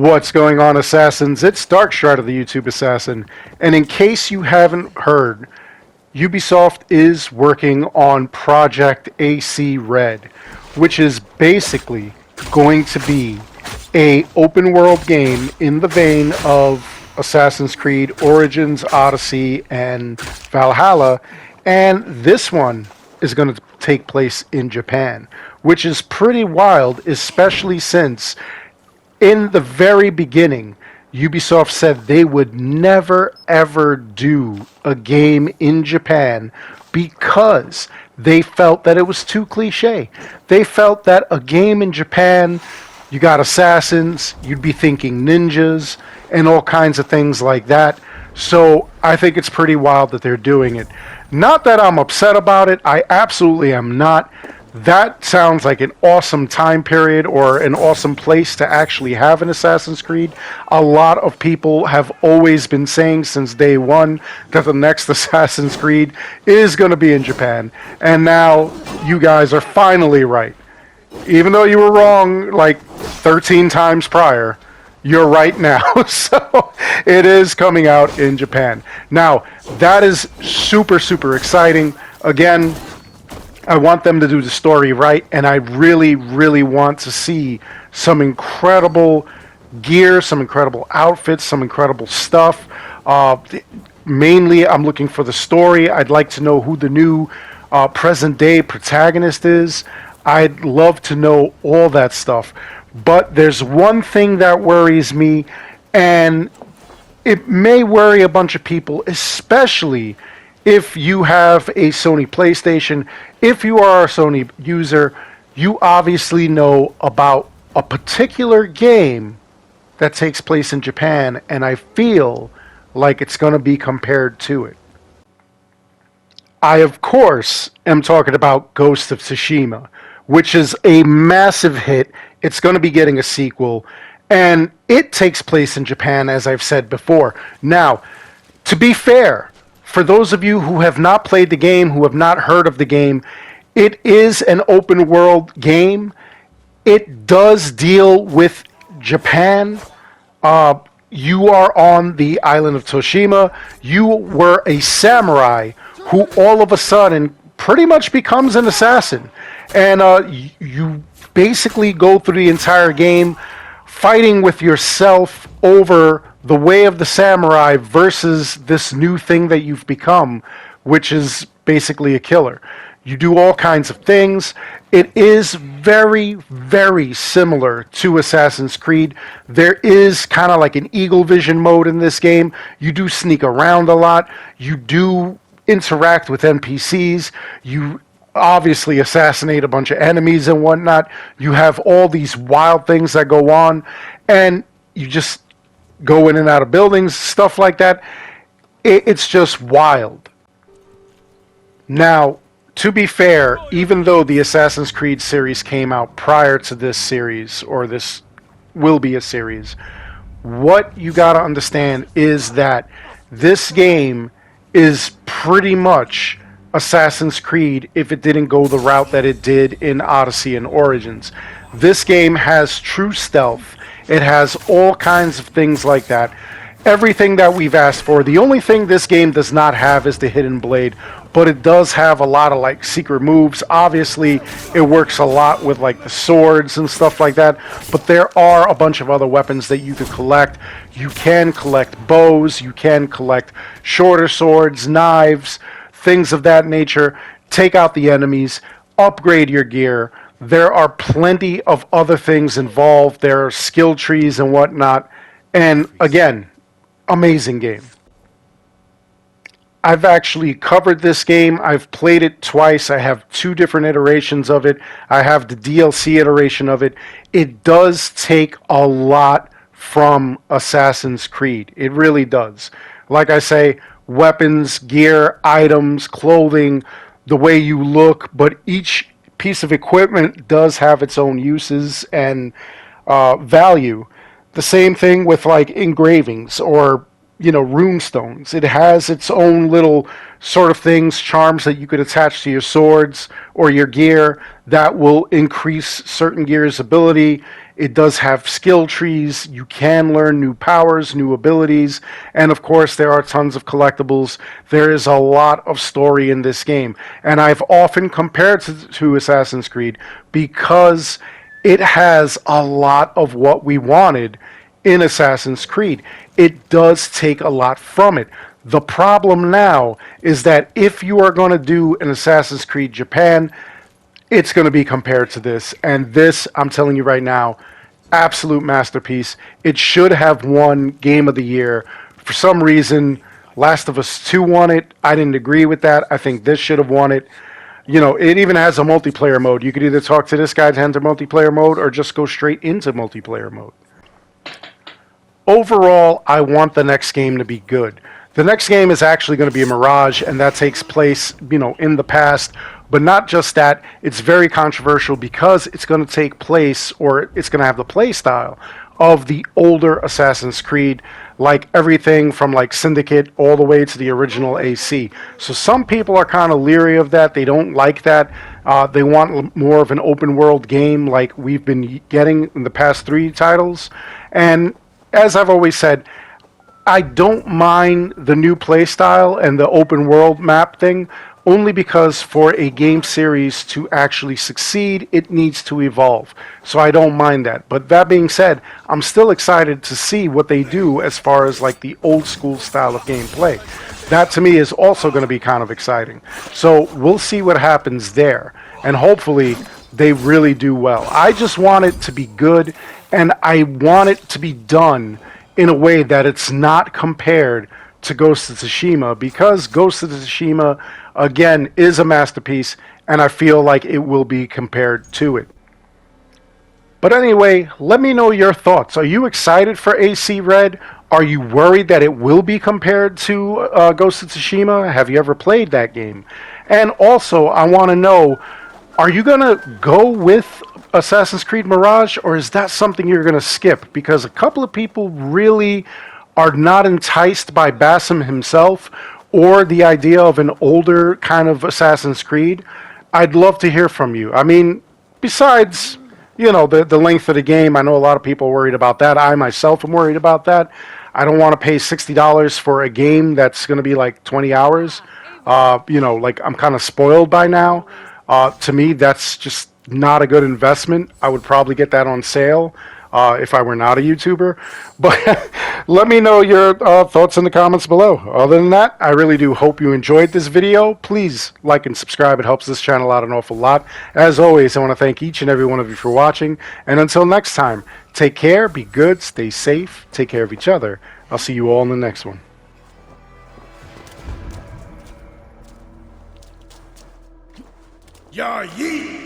What's going on, Assassins? It's Darkstrider, the YouTube Assassin. And in case you haven't heard, UbiSoft is working on Project AC Red, which is basically going to be a open world game in the vein of Assassin's Creed Origins, Odyssey, and Valhalla. And this one is going to take place in Japan, which is pretty wild, especially since in the very beginning, Ubisoft said they would never ever do a game in Japan because they felt that it was too cliche. They felt that a game in Japan, you got assassins, you'd be thinking ninjas, and all kinds of things like that. So I think it's pretty wild that they're doing it. Not that I'm upset about it, I absolutely am not. That sounds like an awesome time period or an awesome place to actually have an Assassin's Creed. A lot of people have always been saying since day one that the next Assassin's Creed is going to be in Japan. And now you guys are finally right. Even though you were wrong like 13 times prior, you're right now. So it is coming out in Japan. Now, that is super, super exciting. Again, I want them to do the story right, and I really, really want to see some incredible gear, some incredible outfits, some incredible stuff. Mainly, I'm looking for the story. I'd like to know who the new present-day protagonist is. I'd love to know all that stuff. But there's one thing that worries me, and it may worry a bunch of people, especially if you have a Sony PlayStation. If you are a Sony user, you obviously know about a particular game that takes place in Japan, and I feel like it's going to be compared to it. I, of course, am talking about Ghost of Tsushima, which is a massive hit. It's going to be getting a sequel, and it takes place in Japan, as I've said before. Now, to be fair, for those of you who have not played the game, who have not heard of the game, it is an open world game. It does deal with Japan. You are on the island of Toshima. You were a samurai who all of a sudden pretty much becomes an assassin. And you basically go through the entire game fighting with yourself over the way of the samurai versus this new thing that you've become, which is basically a killer. You do all kinds of things. It is very, very similar to Assassin's Creed. There is kind of like an eagle vision mode in this game. You do sneak around a lot. You do interact with NPCs. You obviously assassinate a bunch of enemies and whatnot. You have all these wild things that go on, and you just go in and out of buildings, stuff like that. It's just wild. Now, to be fair, even though the Assassin's Creed series came out prior to this series, or this will be a series, what you gotta understand is that this game is pretty much Assassin's Creed if it didn't go the route that it did in Odyssey and Origins. This game has true stealth. It has all kinds of things like that. Everything that we've asked for. The only thing this game does not have is the hidden blade, but it does have a lot of like secret moves. Obviously, it works a lot with like the swords and stuff like that, but there are a bunch of other weapons that you could collect. You can collect bows, you can collect shorter swords, knives, things of that nature. Take out the enemies, upgrade your gear. There are plenty of other things involved. There are skill trees and whatnot. And again, amazing game. I've actually covered this game. I've played it twice. I have 2 different iterations of it. I have the DLC iteration of it. It does take a lot from Assassin's Creed. It really does. Like I say, weapons, gear, items, clothing, the way you look, but each piece of equipment does have its own uses and value. The same thing with like engravings or rune stones. It has its own little sort of things, charms that you could attach to your swords or your gear that will increase certain gear's ability It does have skill trees. You can learn new powers, new abilities, and of course there are tons of collectibles. There is a lot of story in this game, and I've often compared to Assassin's Creed because it has a lot of what we wanted in Assassin's Creed. It does take a lot from it. The problem now is that if you are going to do an Assassin's Creed Japan, it's going to be compared to this. And this, I'm telling you right now, absolute masterpiece. It should have won Game of the Year. For some reason, Last of Us 2 won it. I didn't agree with that. I think this should have won it. You know, it even has a multiplayer mode. You could either talk to this guy to enter multiplayer mode or just go straight into multiplayer mode. Overall, I want the next game to be good. The next game is actually going to be a Mirage, and that takes place, you know, in the past. But not just that, it's very controversial because it's going to take place, or it's going to have the play style of the older Assassin's Creed, like everything from like Syndicate all the way to the original AC. So some people are kind of leery of that. They don't like that. They want more of an open world game like we've been getting in the past 3 titles. And as I've always said, I don't mind the new playstyle and the open world map thing, only because for a game series to actually succeed, it needs to evolve. So I don't mind that. But that being said, I'm still excited to see what they do as far as like the old school style of gameplay. That to me is also going to be kind of exciting. So we'll see what happens there. And hopefully they really do well. I just want it to be good, and I want it to be done in a way that it's not compared to Ghost of Tsushima, because Ghost of Tsushima, again, is a masterpiece, and I feel like it will be compared to it. But anyway, let me know your thoughts. Are you excited for AC Red? Are you worried that it will be compared to Ghost of Tsushima? Have you ever played that game? And also, I want to know, are you going to go with Assassin's Creed Mirage, or is that something you're going to skip? Because a couple of people really are not enticed by Basim himself or the idea of an older kind of Assassin's Creed. I'd love to hear from you. I mean, besides, you know, the length of the game, I know a lot of people are worried about that. I myself am worried about that. I don't want to pay $60 for a game that's going to be like 20 hours. You know, like I'm kind of spoiled by now. To me, that's just not a good investment. I would probably get that on sale if I were not a YouTuber. But let me know your thoughts in the comments below. Other than that, I really do hope you enjoyed this video. Please like and subscribe. It helps this channel out an awful lot. As always, I want to thank each and every one of you for watching. And until next time, take care, be good, stay safe, take care of each other. I'll see you all in the next one. Yar yee!